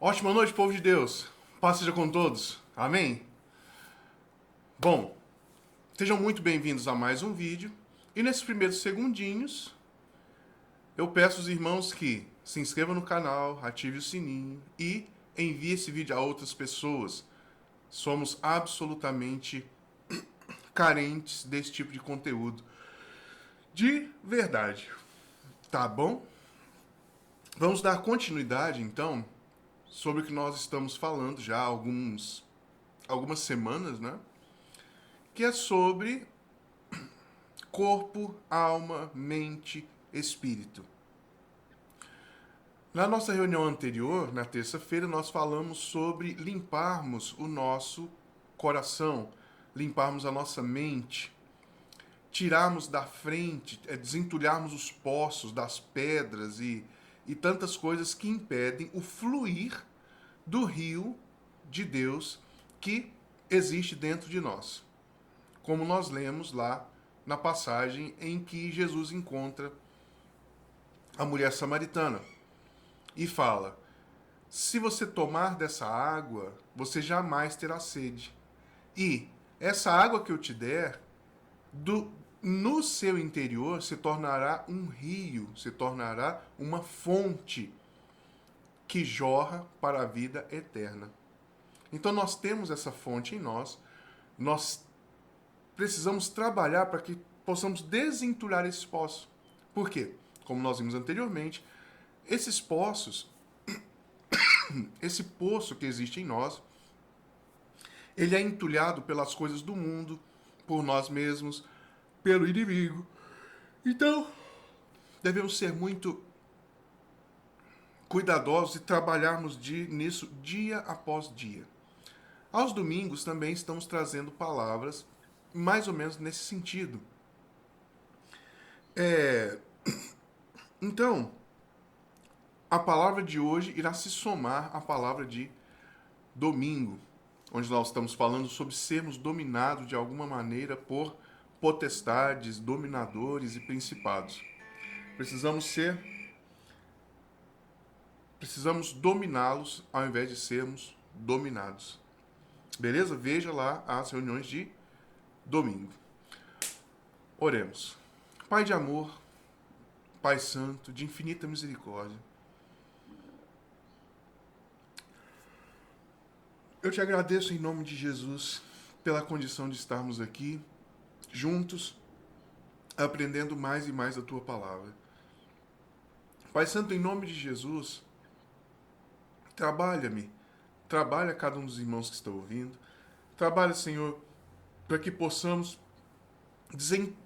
Ótima noite, povo de Deus. Paz seja com todos. Amém? Bom, sejam muito bem-vindos a mais um vídeo. E nesses primeiros segundinhos, eu peço aos irmãos que se inscrevam no canal, ative o sininho e envie esse vídeo a outras pessoas. Somos absolutamente carentes desse tipo de conteúdo. De verdade. Tá bom? Vamos dar continuidade, então, sobre o que nós estamos falando já há algumas semanas, né? Que é sobre corpo, alma, mente, espírito. Na nossa reunião anterior, na terça-feira, nós falamos sobre limparmos o nosso coração, limparmos a nossa mente, tirarmos da frente, desentulharmos os poços das pedras e tantas coisas que impedem o fluir do rio de Deus que existe dentro de nós. Como nós lemos lá na passagem em que Jesus encontra a mulher samaritana e fala: se você tomar dessa água, você jamais terá sede. E essa água que eu te der, no seu interior se tornará um rio, se tornará uma fonte que jorra para a vida eterna. Então nós temos essa fonte em nós, nós precisamos trabalhar para que possamos desentulhar esses poços. Por quê? Como nós vimos anteriormente, esses poços, esse poço que existe em nós, ele é entulhado pelas coisas do mundo, por nós mesmos, pelo inimigo. Então, devemos ser muito cuidadosos e trabalharmos nisso dia após dia. Aos domingos também estamos trazendo palavras mais ou menos nesse sentido. Então, a palavra de hoje irá se somar à palavra de domingo, onde nós estamos falando sobre sermos dominados de alguma maneira por potestades, dominadores e principados. Precisamos dominá-los ao invés de sermos dominados. Beleza? Veja lá as reuniões de domingo. Oremos. Pai de amor, Pai santo, de infinita misericórdia, eu te agradeço em nome de Jesus pela condição de estarmos aqui juntos, aprendendo mais e mais a tua palavra. Pai santo, em nome de Jesus, trabalha cada um dos irmãos que estão ouvindo, trabalha, Senhor, para que possamos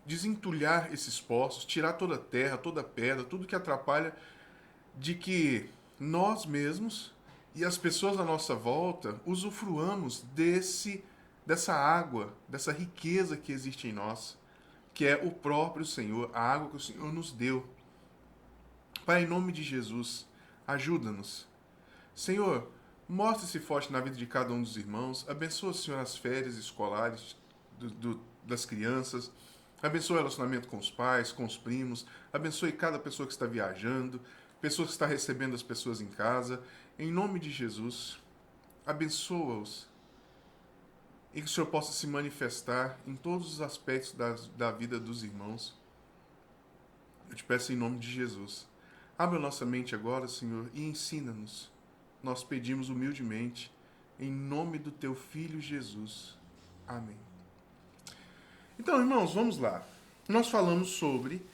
desentulhar esses poços, tirar toda a terra, toda a pedra, tudo que atrapalha de que nós mesmos e as pessoas à nossa volta usufruamos dessa água, dessa riqueza que existe em nós, que é o próprio Senhor, a água que o Senhor nos deu. Pai, em nome de Jesus, ajuda-nos. Senhor, mostre-se forte na vida de cada um dos irmãos, abençoa, Senhor, as férias escolares das crianças, abençoe o relacionamento com os pais, com os primos, abençoe cada pessoa que está viajando, pessoas que está recebendo as pessoas em casa. Em nome de Jesus, abençoa-os e que o Senhor possa se manifestar em todos os aspectos da vida dos irmãos. Eu te peço em nome de Jesus. Abra nossa mente agora, Senhor, e ensina-nos. Nós pedimos humildemente, em nome do teu Filho Jesus. Amém. Então, irmãos, vamos lá. Nós falamos sobre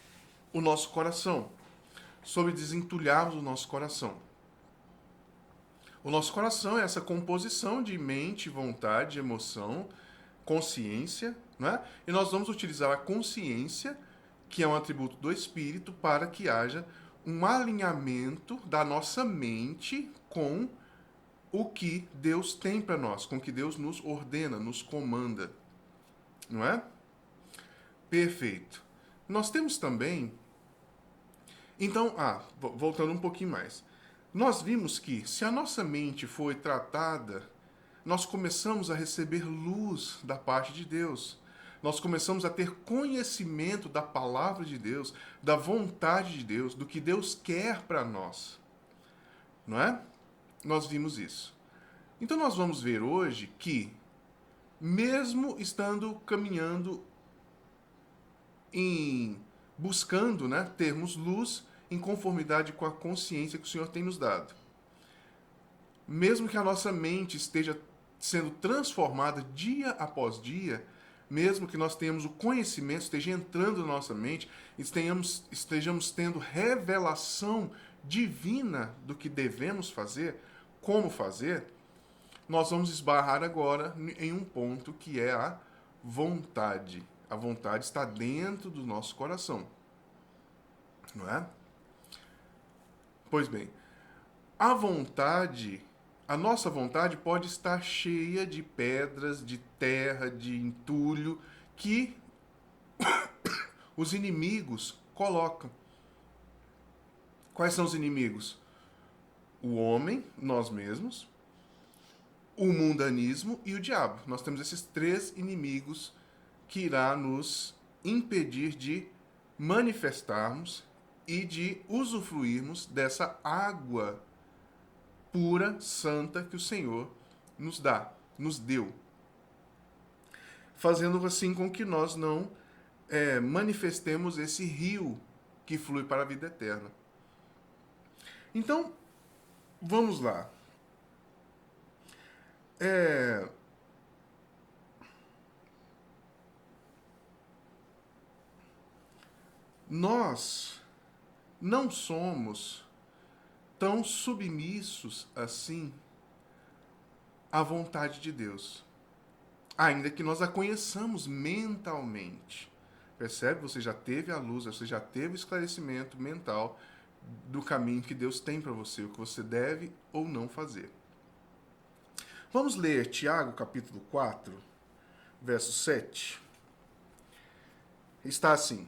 o nosso coração, sobre desentulharmos o nosso coração. O nosso coração é essa composição de mente, vontade, emoção, consciência, né? E nós vamos utilizar a consciência, que é um atributo do Espírito, para que haja um alinhamento da nossa mente com o que Deus tem para nós, com o que Deus nos ordena, nos comanda. Não é? Perfeito. Nós temos também... Então, voltando um pouquinho mais. Nós vimos que, se a nossa mente foi tratada, nós começamos a receber luz da parte de Deus. Nós começamos a ter conhecimento da palavra de Deus, da vontade de Deus, do que Deus quer para nós. Não é? nós vimos isso. Então nós vamos ver hoje que, mesmo estando caminhando em buscando, né, termos luz em conformidade com a consciência que o Senhor tem nos dado, mesmo que a nossa mente esteja sendo transformada dia após dia, mesmo que nós tenhamos o conhecimento, esteja entrando na nossa mente, estejamos tendo revelação divina do que devemos fazer, como fazer, nós vamos esbarrar agora em um ponto que é a vontade. A vontade está dentro do nosso coração, não é? Pois bem, a vontade, a nossa vontade pode estar cheia de pedras, de terra, de entulho que os inimigos colocam. Quais são os inimigos? O homem, nós mesmos, o mundanismo e o diabo. Nós temos esses três inimigos que irá nos impedir de manifestarmos e de usufruirmos dessa água pura, santa que o Senhor nos dá, nos deu. Fazendo assim com que nós não manifestemos esse rio que flui para a vida eterna. Então, vamos lá. Nós não somos tão submissos assim à vontade de Deus, ainda que nós a conheçamos mentalmente. Percebe? Você já teve a luz, você já teve o esclarecimento mental do caminho que Deus tem para você, o que você deve ou não fazer. Vamos ler Tiago, capítulo 4, verso 7. Está assim: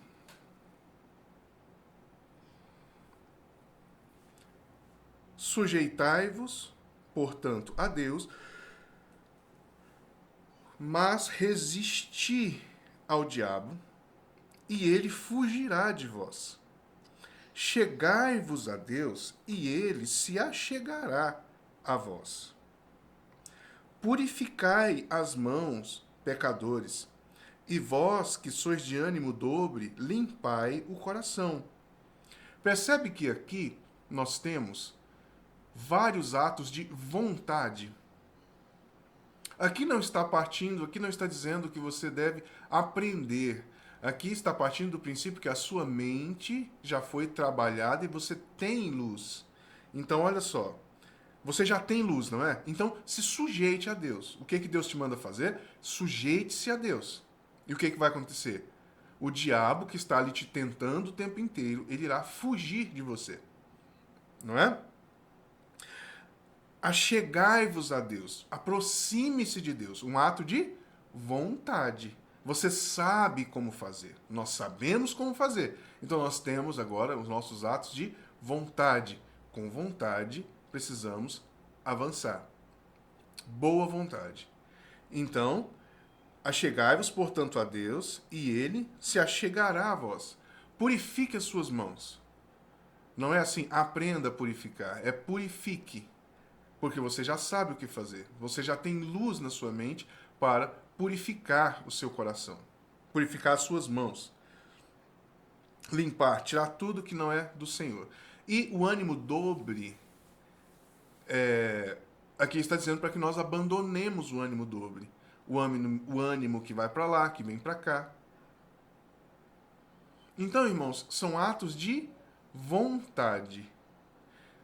sujeitai-vos, portanto, a Deus, mas resisti ao diabo, e ele fugirá de vós. Chegai-vos a Deus, e ele se achegará a vós. Purificai as mãos, pecadores, e vós que sois de ânimo dobre, limpai o coração. Percebe que aqui nós temos vários atos de vontade. Aqui não está dizendo que você deve aprender. Aqui está partindo do princípio que a sua mente já foi trabalhada e você tem luz. Então, olha só. Você já tem luz, não é? Então, se sujeite a Deus. O que Deus te manda fazer? Sujeite-se a Deus. E o que vai acontecer? O diabo que está ali te tentando o tempo inteiro, ele irá fugir de você. Não é? Achegai-vos a Deus. Aproxime-se de Deus. Um ato de vontade. Você sabe como fazer. Nós sabemos como fazer. Então nós temos agora os nossos atos de vontade. Com vontade, precisamos avançar. Boa vontade. Então, achegai-vos, portanto, a Deus, e ele se achegará a vós. Purifique as suas mãos. Não é assim, aprenda a purificar. É purifique. Porque você já sabe o que fazer. Você já tem luz na sua mente para purificar o seu coração. Purificar as suas mãos. Limpar, tirar tudo que não é do Senhor. E o ânimo dobre, aqui está dizendo para que nós abandonemos o ânimo dobre. O ânimo que vai para lá, que vem para cá. Então, irmãos, são atos de vontade.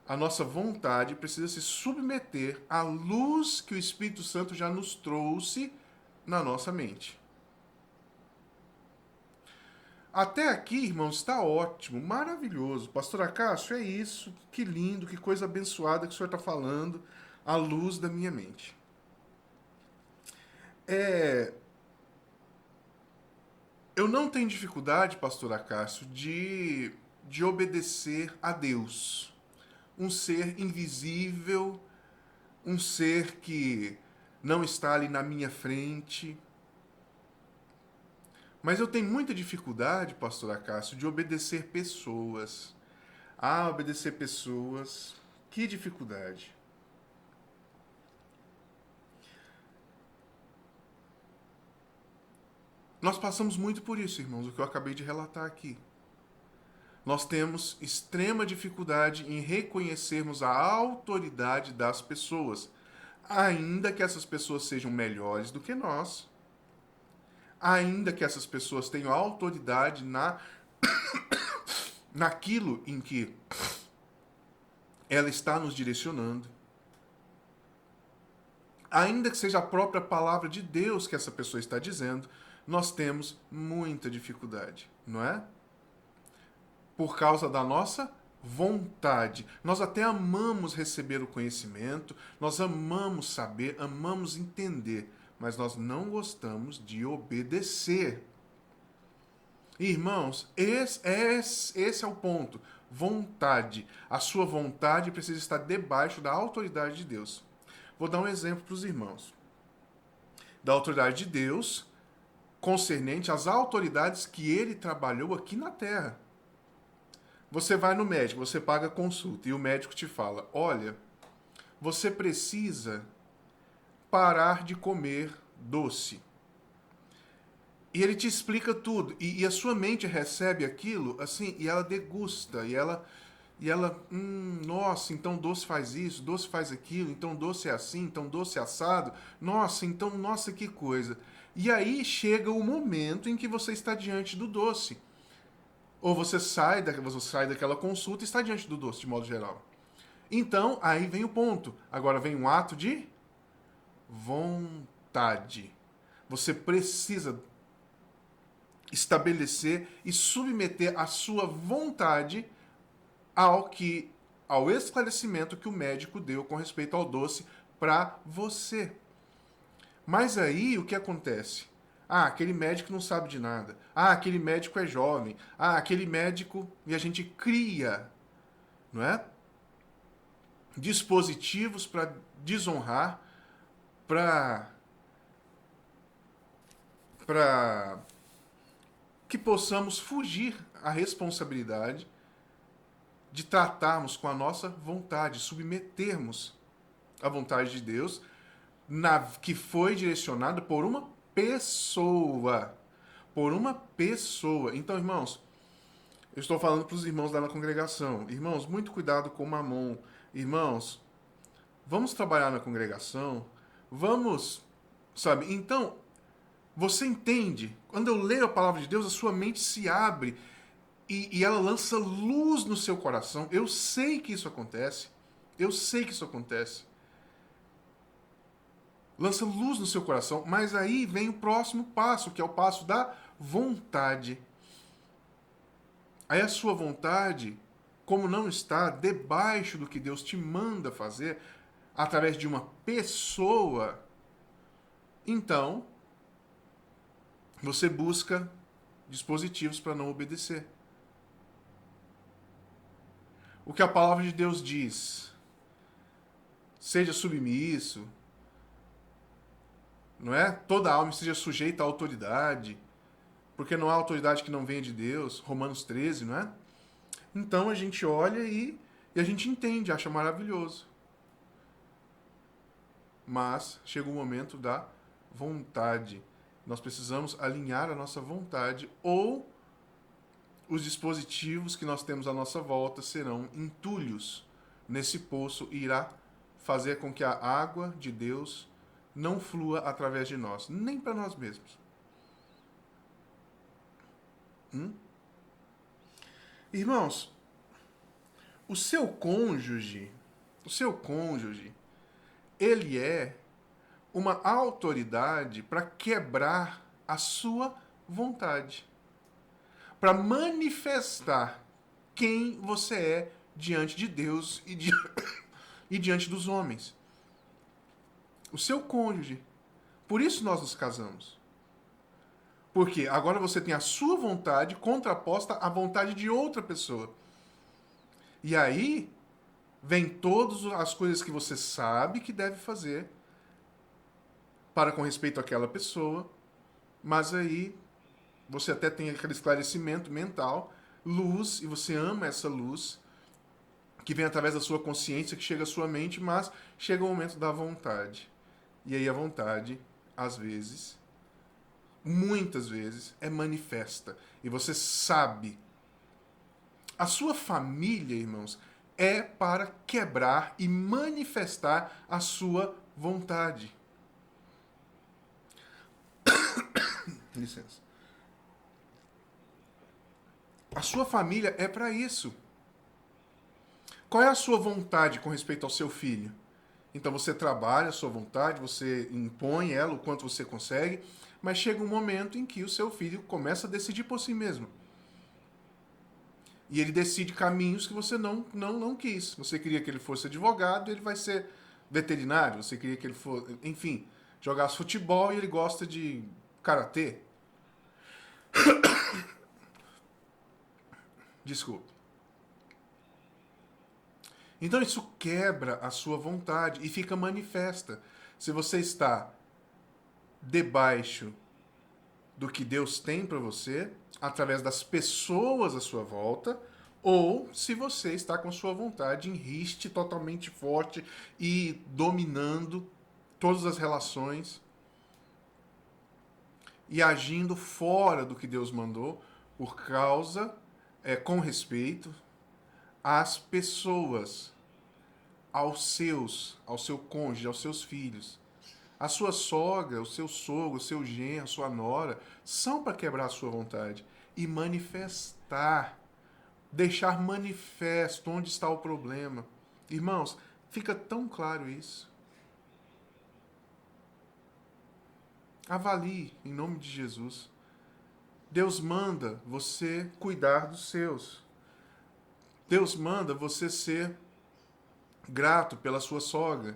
A nossa vontade precisa se submeter à luz que o Espírito Santo já nos trouxe na nossa mente. Até aqui, irmãos, está ótimo, maravilhoso. Pastor Acácio, é isso, que lindo, que coisa abençoada que o senhor está falando, à luz da minha mente. Eu não tenho dificuldade, pastor Acácio, de obedecer a Deus. Um ser invisível, um ser que não está ali na minha frente. Mas eu tenho muita dificuldade, pastor Acácio, de obedecer pessoas. Obedecer pessoas, que dificuldade. Nós passamos muito por isso, irmãos, o que eu acabei de relatar aqui. Nós temos extrema dificuldade em reconhecermos a autoridade das pessoas, ainda que essas pessoas sejam melhores do que nós, ainda que essas pessoas tenham autoridade naquilo em que ela está nos direcionando, ainda que seja a própria palavra de Deus que essa pessoa está dizendo, nós temos muita dificuldade, não é? Por causa da nossa vontade. Nós até amamos receber o conhecimento, nós amamos saber, amamos entender, mas nós não gostamos de obedecer. Irmãos, esse é o ponto. Vontade. A sua vontade precisa estar debaixo da autoridade de Deus. Vou dar um exemplo para os irmãos. Da autoridade de Deus concernente às autoridades que ele trabalhou aqui na terra. Você vai no médico, você paga consulta e o médico te fala: olha, você precisa parar de comer doce. E ele te explica tudo. E a sua mente recebe aquilo assim, e ela degusta, nossa, então doce faz isso, doce faz aquilo, então doce é assim, então doce é assado. Nossa, então, nossa, que coisa. E aí chega o momento em que você está diante do doce. Ou você sai daquela consulta e está diante do doce, de modo geral. Então, aí vem o ponto. Agora vem um ato de vontade. Você precisa estabelecer e submeter a sua vontade ao esclarecimento que o médico deu com respeito ao doce para você. Mas aí o que acontece? Ah, aquele médico não sabe de nada. Ah, aquele médico é jovem. Ah, aquele médico. E a gente cria, não é? Dispositivos para desonrar, para que possamos fugir à responsabilidade de tratarmos com a nossa vontade, submetermos à vontade de Deus, que foi direcionada por uma pessoa. Por uma pessoa. Então, irmãos, eu estou falando para os irmãos lá na congregação. Irmãos, muito cuidado com o mamon. Irmãos, vamos trabalhar na congregação. Vamos, sabe? Então, você entende? Quando eu leio a palavra de Deus, a sua mente se abre e ela lança luz no seu coração. Eu sei que isso acontece. Eu sei que isso acontece. Lança luz no seu coração, mas aí vem o próximo passo, que é o passo da vontade. Aí a sua vontade, como não está debaixo do que Deus te manda fazer, através de uma pessoa, então você busca dispositivos para não obedecer. O que a palavra de Deus diz, seja submisso, não é? Toda alma seja sujeita à autoridade, porque não há autoridade que não venha de Deus, Romanos 13, não é? Então a gente olha e a gente entende, acha maravilhoso. Mas chega o momento da vontade. Nós precisamos alinhar a nossa vontade ou os dispositivos que nós temos à nossa volta serão entulhos nesse poço e irá fazer com que a água de Deus não flua através de nós, nem para nós mesmos. Irmãos, o seu cônjuge, ele é uma autoridade para quebrar a sua vontade, para manifestar quem você é diante de Deus e diante dos homens. O seu cônjuge. Por isso nós nos casamos. Porque agora você tem a sua vontade contraposta à vontade de outra pessoa. E aí vem todas as coisas que você sabe que deve fazer para com respeito àquela pessoa, mas aí você até tem aquele esclarecimento mental, luz, e você ama essa luz que vem através da sua consciência, que chega à sua mente, mas chega o momento da vontade. E aí a vontade, às vezes, muitas vezes é manifesta. E você sabe. A sua família, irmãos, é para quebrar e manifestar a sua vontade. Licença. A sua família é para isso. Qual é a sua vontade com respeito ao seu filho? Então você trabalha a sua vontade, você impõe ela o quanto você consegue, mas chega um momento em que o seu filho começa a decidir por si mesmo. E ele decide caminhos que você não quis. Você queria que ele fosse advogado, ele vai ser veterinário. Você queria que ele fosse, enfim, jogasse futebol e ele gosta de karatê. Desculpa. Então isso quebra a sua vontade e fica manifesta. Se você está debaixo do que Deus tem para você, através das pessoas à sua volta, ou se você está com sua vontade em riste totalmente forte e dominando todas as relações e agindo fora do que Deus mandou por causa, com respeito às pessoas, ao seu cônjuge, aos seus filhos. A sua sogra, o seu sogro, o seu genro, a sua nora, são para quebrar a sua vontade e manifestar, deixar manifesto onde está o problema. Irmãos, fica tão claro isso. Avalie, em nome de Jesus. Deus manda você cuidar dos seus. Deus manda você ser grato pela sua sogra.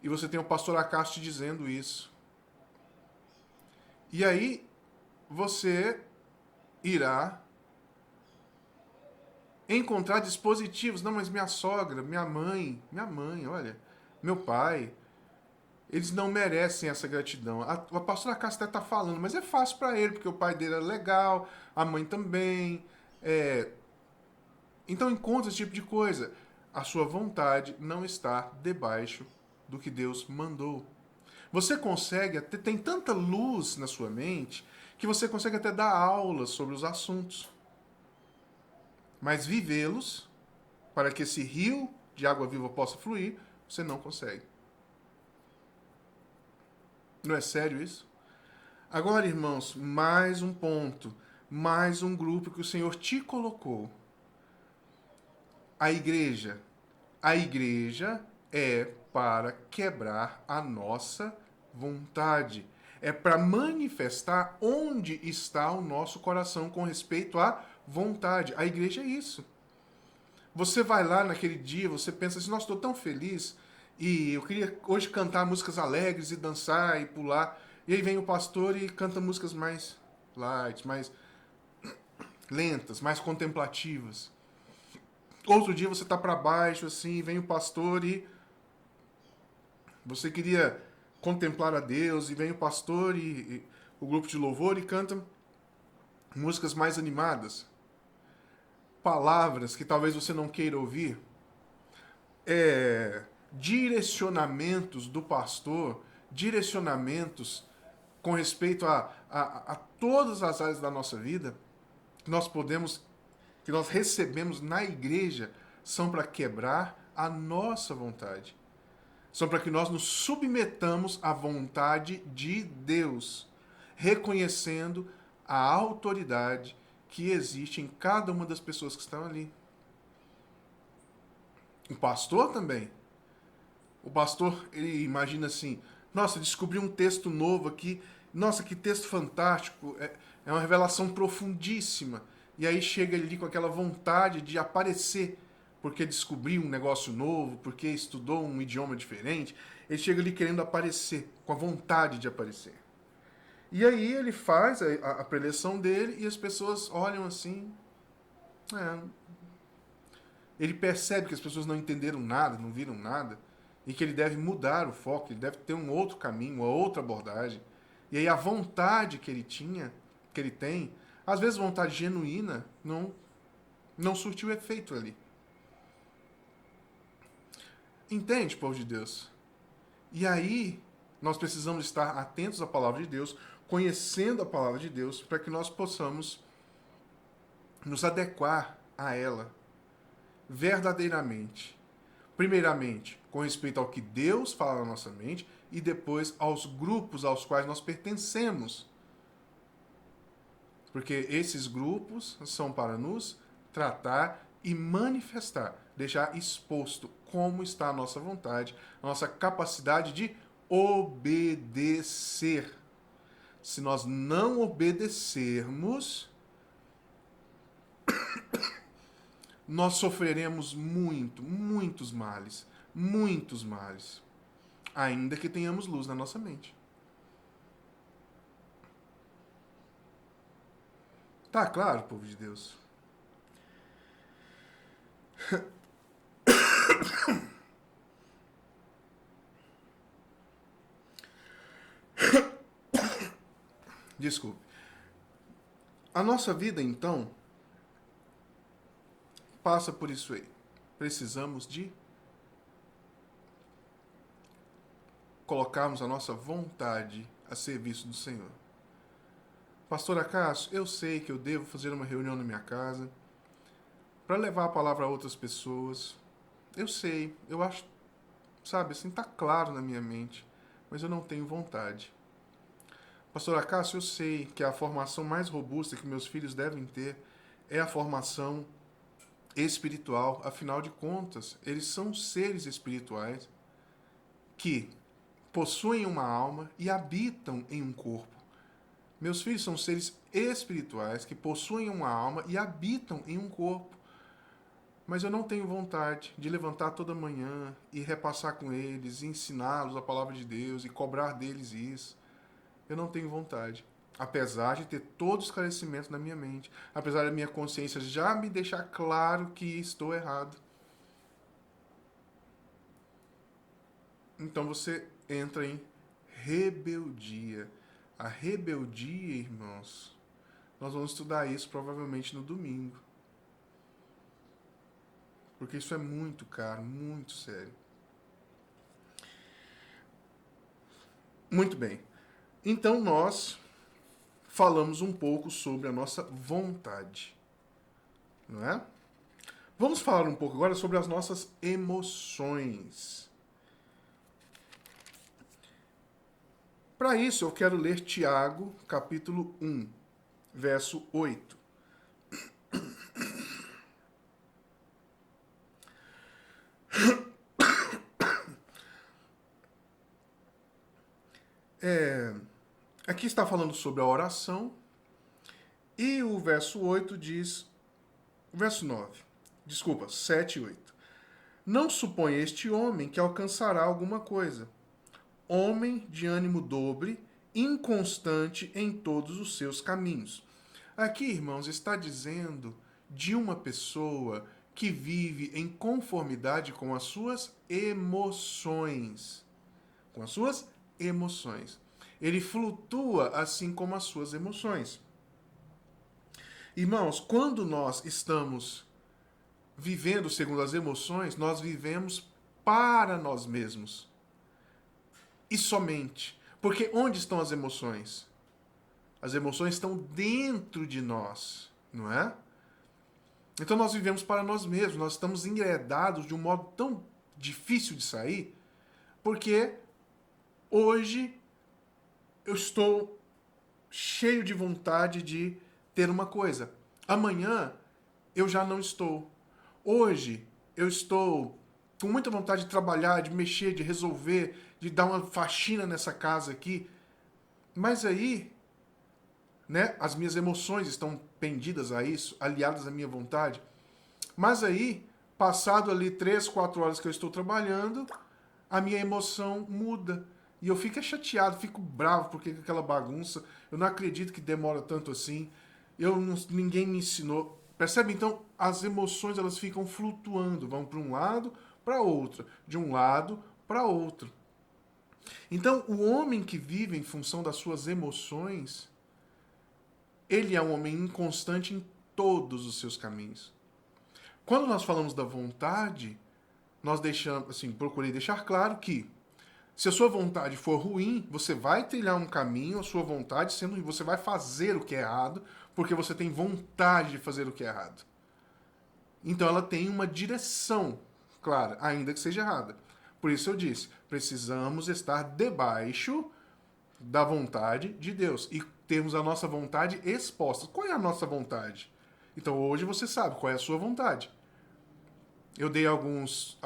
E você tem o pastor Acácio dizendo isso. E aí, você irá encontrar dispositivos. Não, mas minha sogra, minha mãe, olha, meu pai, eles não merecem essa gratidão. A pastora Cássia está falando, mas é fácil para ele, porque o pai dele é legal, a mãe também. Então encontra esse tipo de coisa. A sua vontade não está debaixo do que Deus mandou. Você consegue, até tem tanta luz na sua mente, que você consegue até dar aulas sobre os assuntos. Mas vivê-los, para que esse rio de água viva possa fluir, você não consegue. Não é sério isso? Agora, irmãos, mais um ponto, mais um grupo que o Senhor te colocou. A igreja. A igreja é para quebrar a nossa vontade. É para manifestar onde está o nosso coração com respeito à vontade. A igreja é isso. Você vai lá naquele dia, você pensa assim, nossa, estou tão feliz e eu queria hoje cantar músicas alegres e dançar e pular. E aí vem o pastor e canta músicas mais light, mais lentas, mais contemplativas. Outro dia você está para baixo assim, vem o pastor e você queria contemplar a Deus e vem o pastor e o grupo de louvor e canta músicas mais animadas. Palavras que talvez você não queira ouvir. Direcionamentos do pastor, direcionamentos com respeito a todas as áreas da nossa vida que nós recebemos na igreja, são para quebrar a nossa vontade. São para que nós nos submetamos à vontade de Deus, reconhecendo a autoridade que existe em cada uma das pessoas que estão ali. O pastor também. O pastor, ele imagina assim, nossa, descobri um texto novo aqui, nossa, que texto fantástico, é uma revelação profundíssima. E aí chega ali com aquela vontade de aparecer, porque descobriu um negócio novo, porque estudou um idioma diferente. Ele chega ali querendo aparecer, com a vontade de aparecer. E aí ele faz a preleção dele e as pessoas olham assim. Ele percebe que as pessoas não entenderam nada, não viram nada, e que ele deve mudar o foco, ele deve ter um outro caminho, uma outra abordagem. E aí a vontade que ele tinha, que ele tem, às vezes vontade genuína, não surtiu efeito ali. Entende, povo de Deus? E aí nós precisamos estar atentos à palavra de Deus, conhecendo a palavra de Deus, para que nós possamos nos adequar a ela verdadeiramente. Primeiramente, com respeito ao que Deus fala na nossa mente, e depois aos grupos aos quais nós pertencemos. Porque esses grupos são para nos tratar e manifestar, deixar exposto como está a nossa vontade, a nossa capacidade de obedecer. Se nós não obedecermos, nós sofreremos muitos males, ainda que tenhamos luz na nossa mente. Tá claro, povo de Deus? Desculpe. A nossa vida, então, passa por isso aí. Precisamos de colocarmos a nossa vontade a serviço do Senhor. Pastor Acácio, eu sei que eu devo fazer uma reunião na minha casa para levar a palavra a outras pessoas. Eu sei, eu acho, sabe, assim, tá claro na minha mente, mas eu não tenho vontade. Pastor Acácio, eu sei que a formação mais robusta que meus filhos devem ter é a formação espiritual. Afinal de contas, eles são seres espirituais que possuem uma alma e habitam em um corpo. Meus filhos são seres espirituais que possuem uma alma e habitam em um corpo. Mas eu não tenho vontade de levantar toda manhã e repassar com eles, e ensiná-los a palavra de Deus e cobrar deles isso. Eu não tenho vontade. Apesar de ter todo o esclarecimento na minha mente, apesar da minha consciência já me deixar claro que estou errado. Então você entra em rebeldia. A rebeldia, irmãos, nós vamos estudar isso provavelmente no domingo. Porque isso é muito caro, muito sério. Muito bem. Então nós falamos um pouco sobre a nossa vontade, não é? Vamos falar um pouco agora sobre as nossas emoções. Para isso, eu quero ler Tiago, capítulo 1, verso 8. Aqui está falando sobre a oração, e o verso 8 diz, o verso 9, desculpa, 7 e 8. Não suponha este homem que alcançará alguma coisa. Homem de ânimo dobre, inconstante em todos os seus caminhos. Aqui, irmãos, está dizendo de uma pessoa que vive em conformidade com as suas emoções. Com as suas emoções. Ele flutua assim como as suas emoções. Irmãos, quando nós estamos vivendo segundo as emoções, nós vivemos para nós mesmos. E somente. Porque onde estão as emoções? As emoções estão dentro de nós, não é? Então nós vivemos para nós mesmos, nós estamos enredados de um modo tão difícil de sair, porque hoje eu estou cheio de vontade de ter uma coisa. Amanhã eu já não estou. Hoje eu estou com muita vontade de trabalhar, de mexer, de resolver, de dar uma faxina nessa casa aqui. Mas aí, né, as minhas emoções estão pendidas a isso, aliadas à minha vontade. Mas aí, passado ali 3, 4 horas que eu estou trabalhando, a minha emoção muda. E eu fico chateado, fico bravo porque aquela bagunça, eu não acredito que demora tanto assim. Ninguém me ensinou. Percebe? Então, as emoções elas ficam flutuando, vão para um lado, para outro, de um lado para outro. Então, o homem que vive em função das suas emoções, ele é um homem inconstante em todos os seus caminhos. Quando nós falamos da vontade, nós deixamos, assim, procurei deixar claro que Se a sua vontade for ruim, você vai trilhar um caminho, a sua vontade sendo ruim, você vai fazer o que é errado, porque você tem vontade de fazer o que é errado. Então ela tem uma direção clara, ainda que seja errada. Por isso eu disse, precisamos estar debaixo da vontade de Deus e termos a nossa vontade exposta. Qual é a nossa vontade? Então hoje você sabe qual é a sua vontade. Eu dei alguns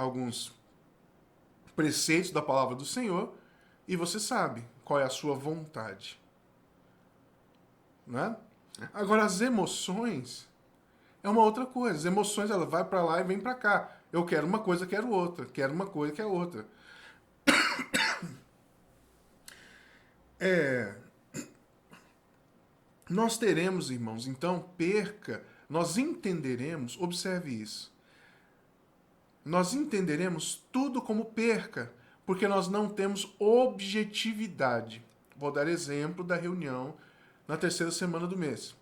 preceitos da palavra do Senhor e você sabe qual é a sua vontade. Né? Agora, as emoções é uma outra coisa. As emoções, ela vai para lá e vem para cá. Eu quero uma coisa, quero outra. Quero uma coisa, quero outra. Nós teremos, irmãos, então, perca. Nós entenderemos, observe isso. Nós entenderemos tudo como perca, porque nós não temos objetividade. Vou dar exemplo da reunião na terceira semana do mês.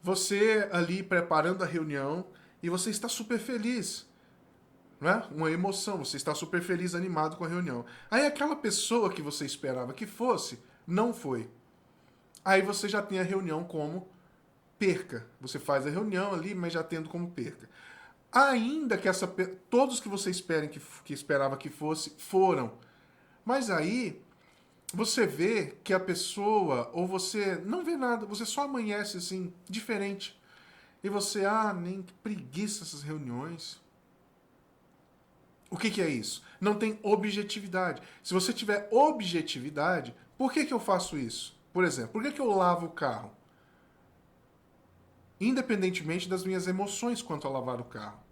Você ali preparando a reunião e você está super feliz, né? Uma emoção, você está super feliz, animado com a reunião. Aí aquela pessoa que você esperava que fosse, não foi. Aí você já tem a reunião como perca. Você faz a reunião ali, mas já tendo como perca. Ainda que todos que você esperava que fosse, foram. Mas aí você vê que a pessoa, ou você não vê nada, você só amanhece assim, diferente. E você, nem que preguiça essas reuniões. O que é isso? Não tem objetividade. Se você tiver objetividade, por que eu faço isso? Por exemplo, por que eu lavo o carro? Independentemente das minhas emoções quanto a lavar o carro.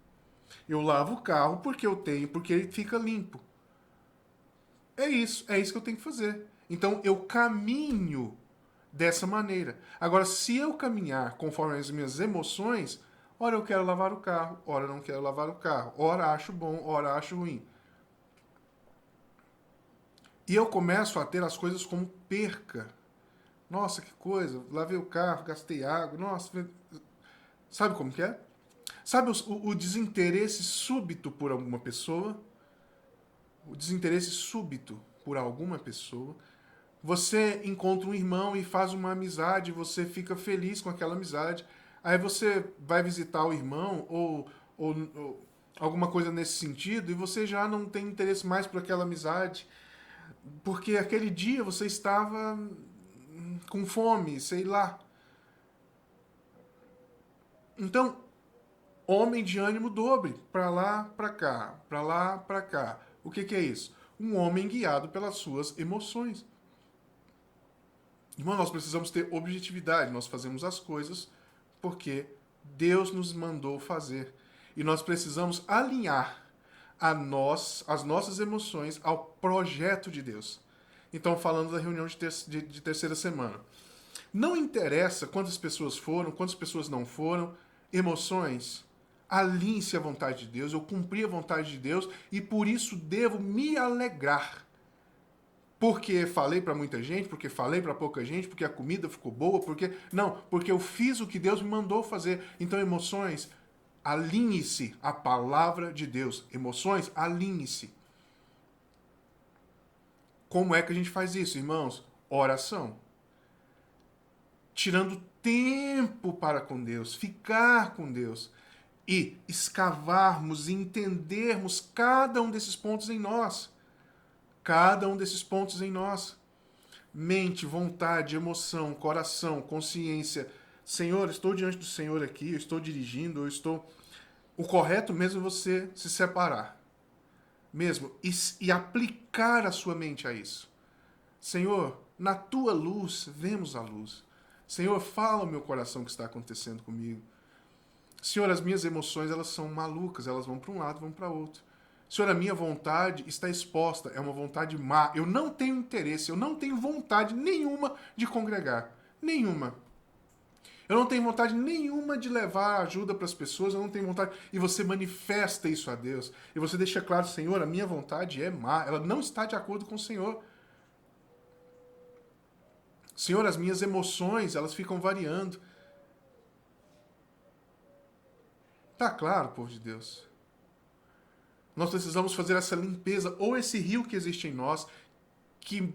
Eu lavo o carro porque porque ele fica limpo. É isso que eu tenho que fazer. Então eu caminho dessa maneira. Agora, se eu caminhar conforme as minhas emoções, ora eu quero lavar o carro, ora eu não quero lavar o carro, ora acho bom, ora acho ruim. E eu começo a ter as coisas como perca. Nossa, que coisa, lavei o carro, gastei água, nossa. Sabe como que é? Sabe o desinteresse súbito por alguma pessoa? O desinteresse súbito por alguma pessoa. Você encontra um irmão e faz uma amizade, você fica feliz com aquela amizade. Aí você vai visitar o irmão ou alguma coisa nesse sentido e você já não tem interesse mais por aquela amizade, porque aquele dia você estava com fome, sei lá. Então, homem de ânimo dobre, para lá, para cá, para lá, para cá. O que é isso? Um homem guiado pelas suas emoções. Irmão, nós precisamos ter objetividade. Nós fazemos as coisas porque Deus nos mandou fazer. E nós precisamos alinhar as nossas emoções ao projeto de Deus. Então, falando da reunião de terceira semana. Não interessa quantas pessoas foram, quantas pessoas não foram, emoções. Alinhe-se à vontade de Deus. Eu cumpri a vontade de Deus e por isso devo me alegrar. Porque falei para muita gente, porque falei para pouca gente, porque a comida ficou boa, porque não, porque eu fiz o que Deus me mandou fazer. Então, emoções, alinhe-se à palavra de Deus. Emoções, alinhe-se. Como é que a gente faz isso, irmãos? Oração. Tirando tempo para com Deus, ficar com Deus e escavarmos e entendermos cada um desses pontos em nós. Cada um desses pontos em nós. Mente, vontade, emoção, coração, consciência. Senhor, estou diante do Senhor aqui, eu estou dirigindo, eu estou... O correto mesmo é você se separar. Mesmo. E aplicar a sua mente a isso. Senhor, na tua luz, vemos a luz. Senhor, fala ao meu coração o que está acontecendo comigo. Senhor, as minhas emoções, elas são malucas, elas vão para um lado, vão para outro. Senhor, a minha vontade está exposta, é uma vontade má. Eu não tenho interesse, eu não tenho vontade nenhuma de congregar. Nenhuma. Eu não tenho vontade nenhuma de levar ajuda para as pessoas, eu não tenho vontade. E você manifesta isso a Deus. E você deixa claro, Senhor, a minha vontade é má, ela não está de acordo com o Senhor. Senhor, as minhas emoções, elas ficam variando. Tá claro, povo de Deus. Nós precisamos fazer essa limpeza, ou esse rio que existe em nós, que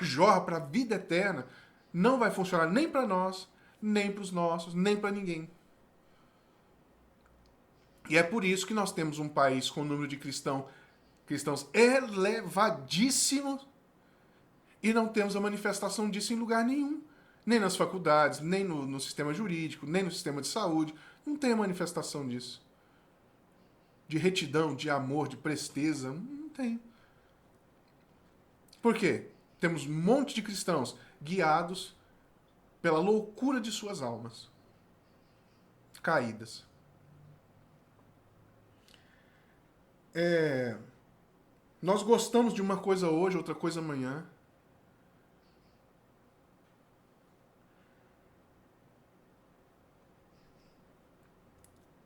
jorra para a vida eterna, não vai funcionar nem para nós, nem para os nossos, nem para ninguém. E é por isso que nós temos um país com um número de cristãos elevadíssimo e não temos a manifestação disso em lugar nenhum. Nem nas faculdades, nem no sistema jurídico, nem no sistema de saúde. Não tem a manifestação disso. De retidão, de amor, de presteza. Não tem. Por quê? Temos um monte de cristãos guiados pela loucura de suas almas. Caídas. Nós gostamos de uma coisa hoje, outra coisa amanhã.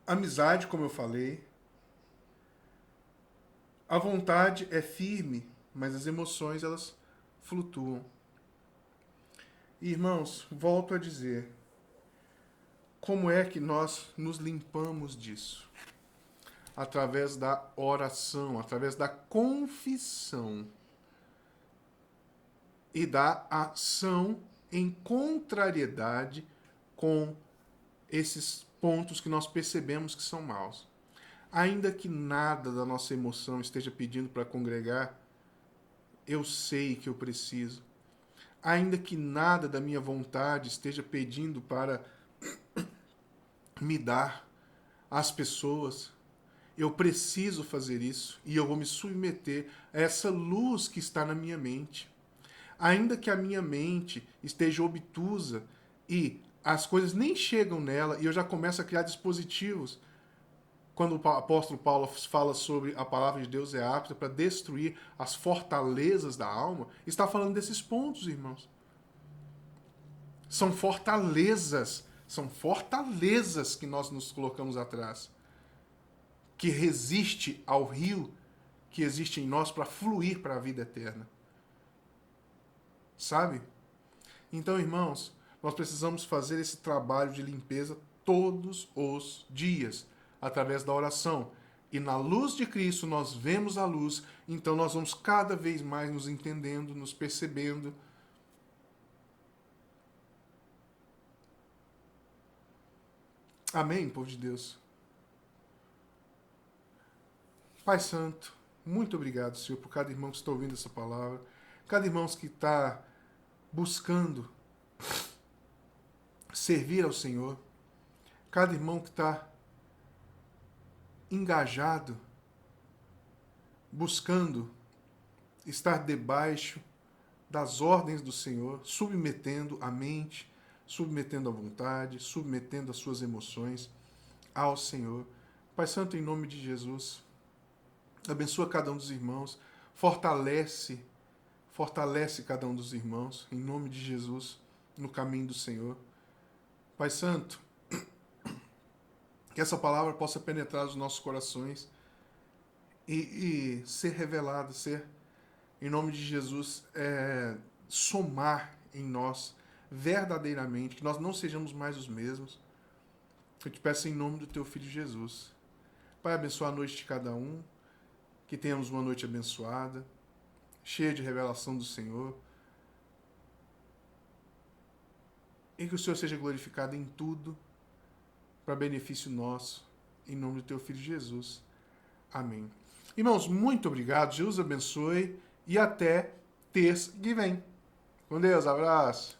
Amizade, como eu falei. A vontade é firme, mas as emoções, elas flutuam. E, irmãos, volto a dizer, como é que nós nos limpamos disso? Através da oração, através da confissão e da ação em contrariedade com esses pontos que nós percebemos que são maus. Ainda que nada da nossa emoção esteja pedindo para congregar, eu sei que eu preciso. Ainda que nada da minha vontade esteja pedindo para me dar às pessoas, eu preciso fazer isso e eu vou me submeter a essa luz que está na minha mente. Ainda que a minha mente esteja obtusa e as coisas nem chegam nela e eu já começo a criar dispositivos. Quando o apóstolo Paulo fala sobre a palavra de Deus é apta para destruir as fortalezas da alma, está falando desses pontos, irmãos. São fortalezas que nós nos colocamos atrás, que resiste ao rio que existe em nós para fluir para a vida eterna. Sabe? Então, irmãos, nós precisamos fazer esse trabalho de limpeza todos os dias, através da oração. E na luz de Cristo nós vemos a luz, então nós vamos cada vez mais nos entendendo, nos percebendo. Amém, povo de Deus? Pai Santo, muito obrigado, Senhor, por cada irmão que está ouvindo essa palavra, cada irmão que está buscando servir ao Senhor, cada irmão que está engajado, buscando estar debaixo das ordens do Senhor, submetendo a mente, submetendo a vontade, submetendo as suas emoções ao Senhor. Pai Santo, em nome de Jesus, abençoa cada um dos irmãos, fortalece cada um dos irmãos, em nome de Jesus, no caminho do Senhor. Pai Santo, que essa palavra possa penetrar os nossos corações e ser revelada, ser, em nome de Jesus, somar em nós verdadeiramente, que nós não sejamos mais os mesmos. Eu te peço em nome do teu Filho Jesus. Pai, abençoa a noite de cada um, que tenhamos uma noite abençoada, cheia de revelação do Senhor, e que o Senhor seja glorificado em tudo, para benefício nosso, em nome do teu Filho Jesus. Amém. Irmãos, muito obrigado, Jesus abençoe, e até terça que vem. Com Deus, abraço.